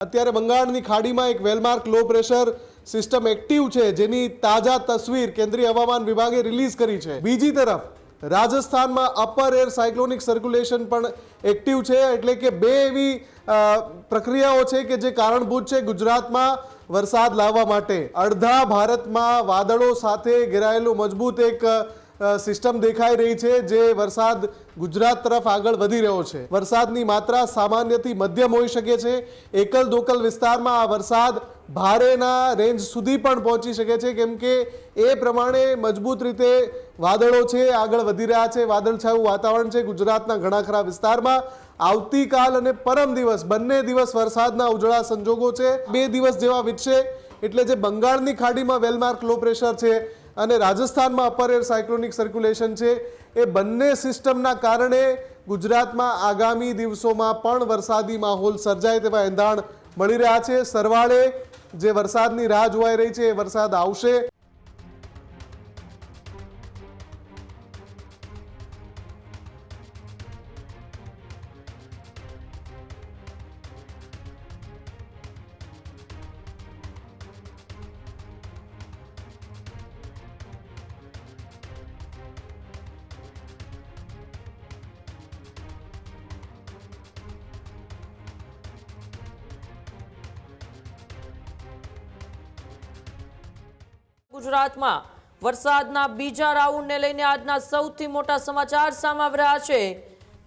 અત્યારે બંગાળની ખાડીમાં એક well-marked low pressure system active છે, જેની તાજા તસવીર કેન્દ્રીય હવામાન વિભાગે રિલીઝ કરી છે। બીજી તરફ રાજસ્થાનમાં અપર એર સાયક્લોનિક સર્ક્યુલેશન પણ એક્ટિવ છે, એટલે કે બે એવી પ્રક્રિયાઓ છે કે જે કારણભૂત છે ગુજરાતમાં વરસાદ લાવવા માટે। અડધા ભારતમાં વાદળો સાથે ઘેરાયેલું મજબૂત એક સિસ્ટમ દેખાઈ રહી છે, જે વરસાદ ગુજરાત તરફ આગળ વધી રહ્યો છે। વરસાદની માત્રા સામાન્યથી મધ્યમ હોઈ શકે છે। એકલ દોકલ વિસ્તારમાં આ વરસાદ ભારેના રેન્જ સુધી પણ પહોંચી શકે છે, કેમ કે એ પ્રમાણે મજબૂત રીતે વાદળો છે આગળ વધી રહ્યા છે। વાદળછાયું વાતાવરણ છે ગુજરાતના ઘણા ખરા વિસ્તારમાં। આવતીકાલ અને પરમ દિવસ બંને દિવસ વરસાદના ઉજળા સંજોગો છે। 2 દિવસ જેવા વીતશે એટલે જે બંગાળની ખાડીમાં વેલમાર્ક લો પ્રેશર છે અને રાજસ્થાનમાં અપર એર સાયક્લોનિક સર્ક્યુલેશન છે, એ બંને સિસ્ટમના કારણે ગુજરાતમાં આગામી દિવસોમાં પણ વરસાદી માહોલ સર્જાય તેવા એંધાણ મળી રહ્યા છે। સરવાળે જે વરસાદની રાહ જોવાઈ રહી છે એ વરસાદ આવશે। ગુજરાતમાં વરસાદના બીજા રાઉન્ડને લઈને આજના સૌથી મોટા સમાચાર સામે આવી રહ્યા છે,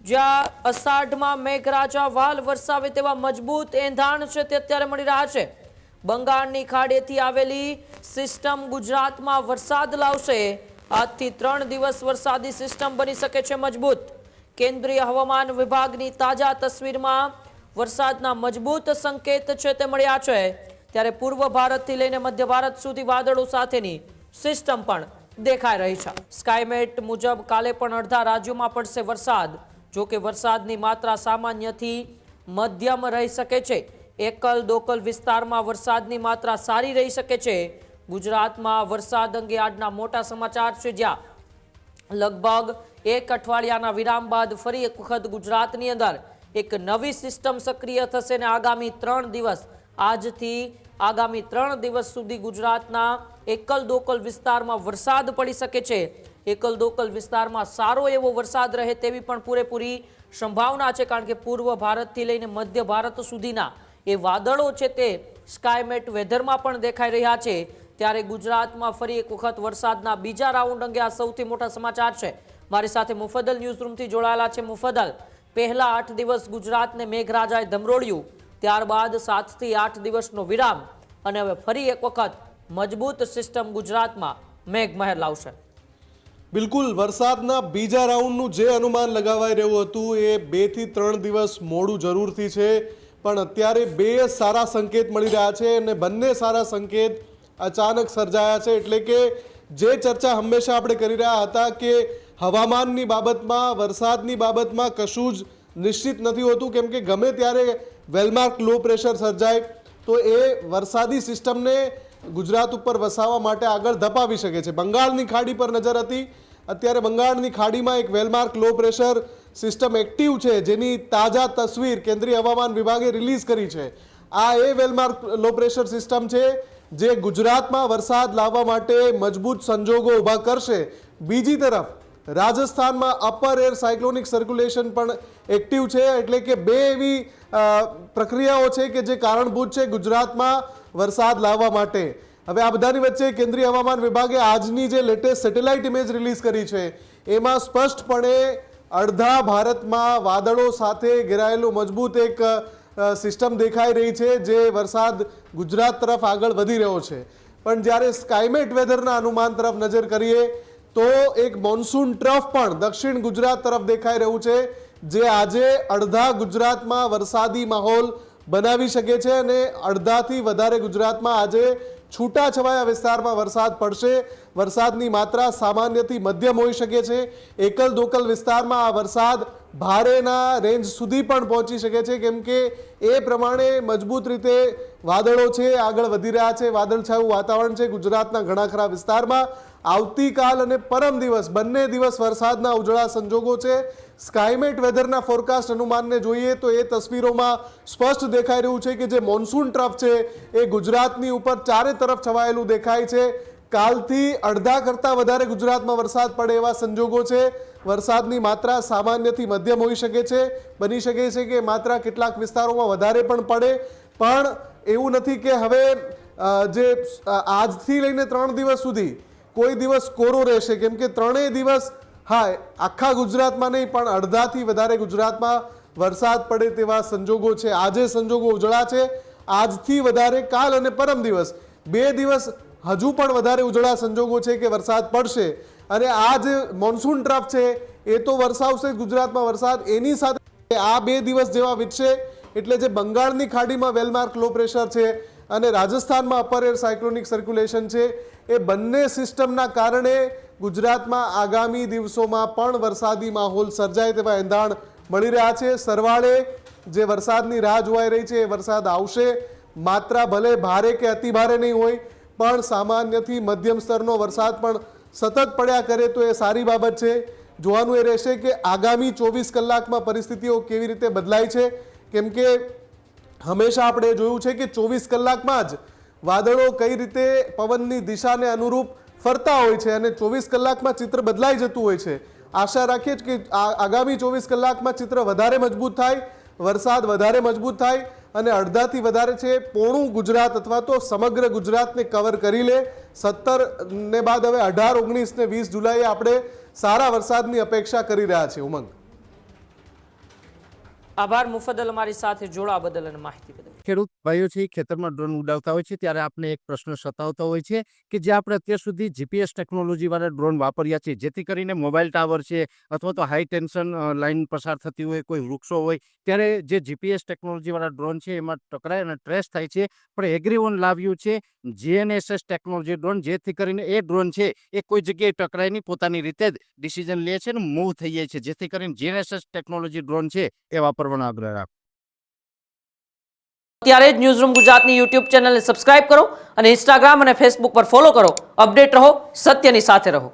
જ્યાં અષાઢમાં મેઘરાજા વાલ વરસાવે તેવા મજબૂત એંધાણ છે તે અત્યારે મળી રહ્યા છે। બંગાળની ખાડીથી આવેલી સિસ્ટમ ગુજરાતમાં વરસાદ લાવશે। આજથી 3 દિવસ વરસાદી સિસ્ટમ બની શકે છે મજબૂત। કેન્દ્રીય હવામાન વિભાગની તાજા તસવીરમાં વરસાદના મજબૂત સંકેત છે તે મળ્યા છે। ત્યારે પૂર્વ ભારતથી લઈને મધ્ય ભારત સુધી વાદળો સાથેની સિસ્ટમ પણ દેખાઈ રહી છે। સ્કાયમેટ મુજબ કાલે પણ અડધા રાજ્યોમાં પડશે વરસાદ। જો કે વરસાદની માત્રા સામાન્યથી મધ્યમ રહી શકે છે। એકલ દોકલ વિસ્તારમાં વરસાદની માત્રા સારી રહી શકે છે। ગુજરાતમાં વરસાદ અંગે આજના મોટા સમાચાર છે, જ્યાં લગભગ 1 અઠવાડિયાના વિરામ બાદ ફરી એક વખત ગુજરાતની અંદર એક નવી સિસ્ટમ સક્રિય થશે અને આગામી 3 દિવસ આજથી આગામી 3 દિવસ સુધી ગુજરાતના એકલ દોકલ વિસ્તારમાં વરસાદ પડી શકે છે। એકલ દોકલ વિસ્તારમાં સારો એવો વરસાદ રહે તેવી પણ પૂરેપૂરી સંભાવના છે, કારણ કે પૂર્વ ભારતથી લઈને મધ્ય ભારત સુધીના એ વાદળો છે તે સ્કાયમેટ વેધરમાં પણ દેખાઈ રહ્યા છે। ત્યારે ગુજરાતમાં ફરી એક વખત વરસાદના બીજા રાઉન્ડ અંગે આ સૌથી મોટા સમાચાર છે। મારી સાથે મુફદ્દલ ન્યૂઝરૂમથી જોડાયેલા છે। મુફદ્દલ, પહેલા 8 દિવસ ગુજરાતને મેઘરાજાએ ધમરોળ્યું, ત્યારબાદ 7 થી 8 દિવસનો વિરામ અને હવે ફરી એક વખત મજબૂત સિસ્ટમ ગુજરાતમાં મેઘમહેર લાવશે। બિલકુલ, વરસાદના બીજા રાઉન્ડનું જે અનુમાન લગાવાઈ રહ્યું હતું એ 2 થી 3 દિવસ મોડું જરૂરથી છે, પણ અત્યારે 2 સારા સંકેત મળી રહ્યા છે અને બંને સારા સંકેત અચાનક સર્જાયા છે। એટલે કે જે ચર્ચા હંમેશા આપણે કરી રહ્યા હતા કે હવામાનની બાબતમાં, વરસાદની બાબતમાં કશું જ નિશ્ચિત નથી હોતું, કેમ કે ગમે ત્યારે વેલમાર્ક લો પ્રેશર સર્જાય તો એ વરસાદી સિસ્ટમને ગુજરાત ઉપર વસાવવા માટે આગળ ધપાવી શકે છે। બંગાળની ખાડી પર નજર હતી। અત્યારે બંગાળની ખાડીમાં એક well-marked low pressure system active છે, જેની તાજા તસવીર કેન્દ્રીય હવામાન વિભાગે રિલીઝ કરી છે। આ એ વેલમાર્ક લો પ્રેશર સિસ્ટમ છે જે ગુજરાતમાં વરસાદ લાવવા માટે મજબૂત સંજોગો ઊભા કરશે। બીજી તરફ રાજસ્થાનમાં અપર એર સાયક્લોનિક સર્ક્યુલેશન પણ એક્ટિવ છે, એટલે કે બે એવી પ્રક્રિયાઓ છે કે જે કારણભૂત છે ગુજરાતમાં વરસાદ લાવવા માટે। હવે આ બધાની વચ્ચે કેન્દ્રીય હવામાન વિભાગે આજની જે લેટેસ્ટ સેટેલાઇટ ઇમેજ રિલીઝ કરી છે એમાં સ્પષ્ટપણે અડધા ભારતમાં વાદળો સાથે ઘેરાયેલું મજબૂત એક સિસ્ટમ દેખાઈ રહી છે, જે વરસાદ ગુજરાત તરફ આગળ વધી રહ્યો છે। પણ જ્યારે સ્કાયમેટ વેધરના અનુમાન તરફ નજર કરીએ તો એક મોન્સૂન ટ્રફ પણ દક્ષિણ ગુજરાત તરફ દેખાઈ રહ્યું છે, જે આજે અડધા ગુજરાતમાં વરસાદી માહોલ બનાવી શકે છે અને અડધાથી વધારે ગુજરાતમાં આજે છૂટાછવાયા વિસ્તારમાં વરસાદ પડશે। વરસાદની માત્રા સામાન્યથી મધ્યમ હોઈ શકે છે। એકલ દોકલ વિસ્તારમાં આ વરસાદ ભારેના રેન્જ સુધી પણ પહોંચી શકે છે, કેમ કે એ પ્રમાણે મજબૂત રીતે વાદળો છે આગળ વધી રહ્યા છે. વાદળછાયું વાતાવરણ છે ગુજરાતના ઘણા ખરા વિસ્તારમાં. આવતીકાલ અને પરમ દિવસ બંને દિવસ વરસાદના ઉજળા સંજોગો છે. સ્કાયમેટ વેધરના ફોરકાસ્ટ અનુમાનને જોઈએ તો એ તસવીરોમાં સ્પષ્ટ દેખાઈ રહ્યું છે કે જે મોન્સૂન ટ્રફ છે એ ગુજરાતની ઉપર ચારે તરફ છવાયેલું દેખાય છે. કાલથી અડધા કરતાં વધારે ગુજરાતમાં વરસાદ પડે એવા સંજોગો છે. વરસાદની માત્રા સામાન્યથી મધ્યમ હોઈ શકે છે. બની શકે છે કે માત્રા કેટલાક વિસ્તારોમાં વધારે પણ પડે, પણ એવું નથી કે હવે જે આજથી લઈને 3 દિવસ સુધી કોઈ દિવસ કોરો રહેશે, કેમ કે 3 દિવસ આખા ગુજરાતમાં નહીં પણ અડધાથી વધારે ગુજરાતમાં વરસાદ પડે તેવા સંજોગો છે. આજે સંજોગો ઉજળા છે. આજથી વધારે કાલ અને પરમ દિવસ 2 દિવસ હજુ પણ વધારે ઉજળા સંજોગો છે કે વરસાદ પડશે. અને આ જે મોન્સૂન ટ્રફ છે એ તો વરસાવશે ગુજરાતમાં વરસાદ. એની સાથે આ 2 દિવસ જેવા વીતશે એટલે જે બંગાળની ખાડીમાં વેલમાર્ક લો પ્રેશર છે અને રાજસ્થાનમાં અપર એર સાયક્લોનિક સર્ક્યુલેશન છે, એ બંને સિસ્ટમના કારણે ગુજરાતમાં આગામી દિવસોમાં પણ વરસાદી માહોલ સર્જાય તેવા એંધાણ મળી રહ્યા છે. સરવાળે જે વરસાદની રાહ જોવાઈ રહી છે એ વરસાદ આવશે. માત્રા ભલે ભારે કે અતિ ભારે નહીં હોય, પણ સામાન્યથી મધ્યમ સ્તરનો વરસાદ પણ સતત પડ્યા કરે તો એ સારી બાબત છે. જોવાનું એ રહેશે કે આગામી 24 કલાકમાં પરિસ્થિતિઓ કેવી રીતે બદલાય છે, કેમ કે હંમેશા આપણે જોયું છે કે 24 કલાકમાં જ વાદળો કઈ રીતે પવનની દિશાને અનુરૂપ ફરતા હોય છે અને 24 કલાકમાં ચિત્ર બદલાઈ જતું હોય છે. આશા રાખીએ છીએ કે આગામી 24 કલાકમાં ચિત્ર વધારે મજબૂત થાય, વરસાદ વધારે મજબૂત થાય અને અડધાથી વધારે છે પોણું ગુજરાત અથવા તો સમગ્ર ગુજરાતને કવર કરી લે. 17 ને બાદ હવે 18, 19 ને 20 જુલાઈએ આપણે સારા વરસાદની અપેક્ષા કરી રહ્યા છીએ. ઉમંગ, આભાર મુફદ્દલ અમારી સાથે જોડાવા બદલ અને માહિતી બદલ. ખેડૂત ભાઈઓ છે ખેતરમાં ડ્રોન ઉડાવતા હોય છે ત્યારે આપણે એક પ્રશ્ન સતાવતો હોય છે કે જે આપણે અત્યાર સુધી જીપીએસ ટેકનોલોજી વાળા ડ્રોન વાપર્યા છે, જેથી કરીને મોબાઈલ ટાવર છે અથવા તો હાઈ ટેન્શન લાઈન પસાર થતી હોય, કોઈ વૃક્ષો હોય, ત્યારે જે જીપીએસ ટેકનોલોજી વાળા ડ્રોન છે એમાં ટકરાય અને ટ્રેસ થાય છે. પણ એગ્રીવન લાવ્યું છે જીએનએસએસ ટેકનોલોજી ડ્રોન, જેથી કરીને એ ડ્રોન છે એ કોઈ જગ્યાએ ટકરાય નહીં, પોતાની રીતે જ ડિસિઝન લે છે અને મૂવ થઈ જાય છે, જેથી કરીને જીએનએસએસ ટેકનોલોજી ડ્રોન છે એ વાપરવાનો આગ્રહ રાખો. અત્યારે જ ન્યૂઝરૂમ ગુજરાતની યુટ્યુબ ચેનલને સબસ્ક્રાઇબ કરો અને ઇન્સ્ટાગ્રામ અને ફેસબુક પર ફોલો કરો. અપડેટ રહો, સત્યની સાથે રહો.